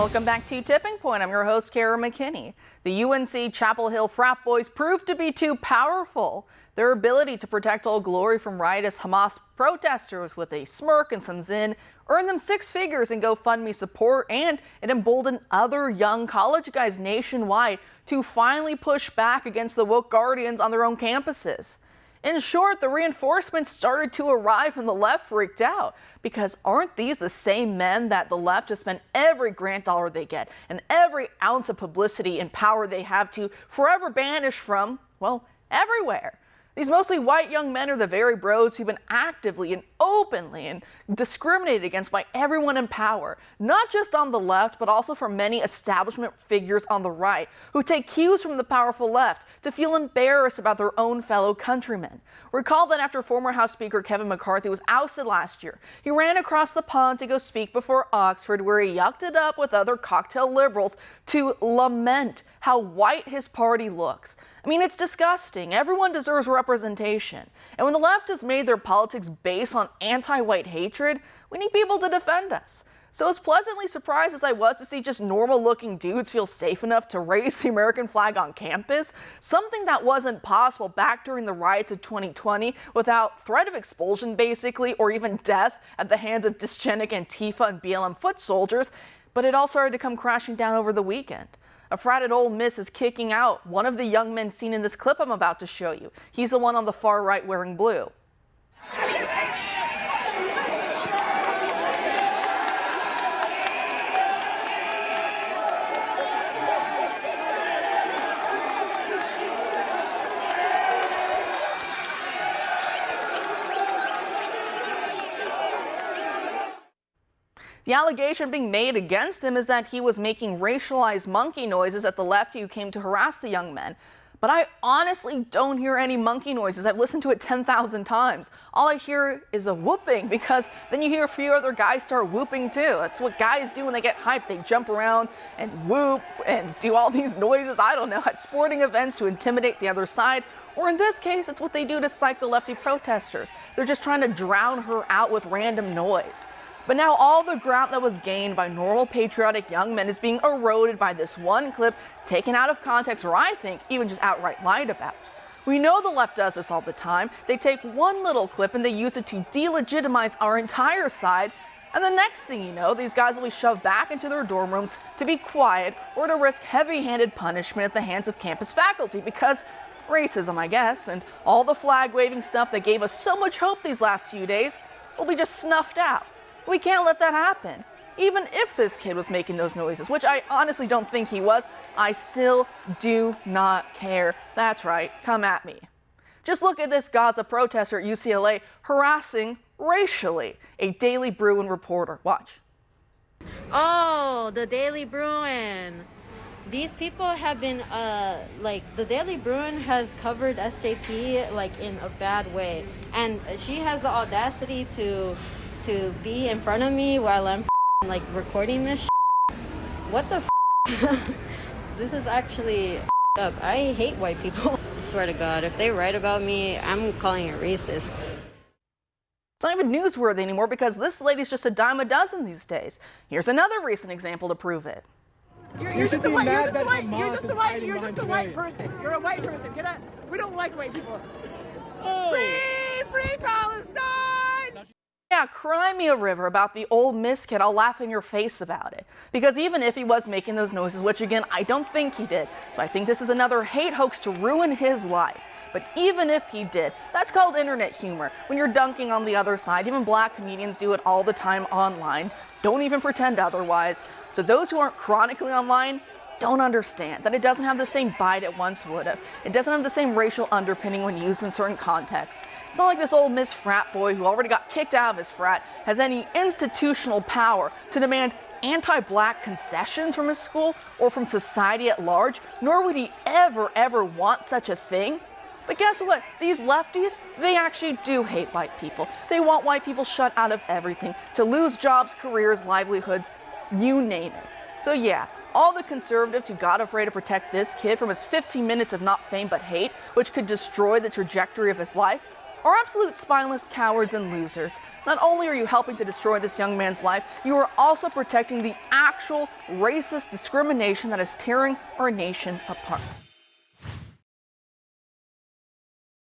Welcome back to Tipping Point. I'm your host, Kara McKinney. The UNC Chapel Hill frat boys proved to be too powerful. Their ability to protect Old Glory from riotous Hamas protesters with a smirk and some zin earned them six figures in GoFundMe support, and it emboldened other young college guys nationwide to finally push back against the woke guardians on their own campuses. In short, the reinforcements started to arrive and the left freaked out, because aren't these the same men that the left has spent every grant dollar they get and every ounce of publicity and power they have to forever banish from, well, everywhere? These mostly white young men are the very bros who've been actively and openly and discriminated against by everyone in power, not just on the left, but also from many establishment figures on the right who take cues from the powerful left to feel embarrassed about their own fellow countrymen. Recall that after former House Speaker Kevin McCarthy was ousted last year, he ran across the pond to go speak before Oxford, where he yucked it up with other cocktail liberals to lament how white his party looks. I mean, it's disgusting. Everyone deserves representation. And when the left has made their politics based on anti-white hatred, we need people to defend us. So as pleasantly surprised as I was to see just normal-looking dudes feel safe enough to raise the American flag on campus, something that wasn't possible back during the riots of 2020 without threat of expulsion, basically, or even death at the hands of dysgenic Antifa and BLM foot soldiers, but it all started to come crashing down over the weekend. A frat at Ole Miss is kicking out one of the young men seen in this clip I'm about to show you. He's the one on the far right wearing blue. The allegation being made against him is that he was making racialized monkey noises at the lefty who came to harass the young men. But I honestly don't hear any monkey noises. I've listened to it 10,000 times. All I hear is a whooping, because then you hear a few other guys start whooping too. That's what guys do when they get hyped. They jump around and whoop and do all these noises, I don't know, at sporting events to intimidate the other side. Or in this case, it's what they do to psycho-lefty protesters. They're just trying to drown her out with random noise. But now all the ground that was gained by normal patriotic young men is being eroded by this one clip taken out of context, or I think even just outright lied about. We know the left does this all the time. They take one little clip and they use it to delegitimize our entire side, and the next thing you know, these guys will be shoved back into their dorm rooms to be quiet or to risk heavy-handed punishment at the hands of campus faculty, because racism, I guess, and all the flag-waving stuff that gave us so much hope these last few days will be just snuffed out. We can't let that happen. Even if this kid was making those noises, which I honestly don't think he was, I still do not care. That's right, come at me. Just look at this Gaza protester at UCLA harassing racially a Daily Bruin reporter. Watch. Oh, the Daily Bruin. These people have been, the Daily Bruin has covered SJP, in a bad way. And she has the audacity to be in front of me while I'm recording this shit. What the This is actually up. I hate white people. I swear to God, if they write about me, I'm calling it racist. It's not even newsworthy anymore, because this lady's just a dime a dozen these days. Here's another recent example to prove it. You're just a white person. You're a white person. Get out. We don't like white people. Oh. Free Palestine! Yeah, cry me a river about the Ole Miss kid. I'll laugh in your face about it. Because even if he was making those noises, which again, I don't think he did, so I think this is another hate hoax to ruin his life. But even if he did, that's called internet humor. When you're dunking on the other side, even black comedians do it all the time online. Don't even pretend otherwise. So those who aren't chronically online don't understand that it doesn't have the bite bite it once would have. It doesn't have the same racial underpinning when used in certain contexts. It's not like this Ole Miss frat boy who already got kicked out of his frat has any institutional power to demand anti-black concessions from his school or from society at large, nor would he ever want such a thing. But guess what? These lefties, they actually do hate white people. They want white people shut out of everything, to lose jobs, careers, livelihoods, you name it. So yeah, all the conservatives who got afraid to protect this kid from his 15 minutes of not fame but hate, which could destroy the trajectory of his life, are absolute spineless cowards and losers. Not only are you helping to destroy this young man's life, you are also protecting the actual racist discrimination that is tearing our nation apart.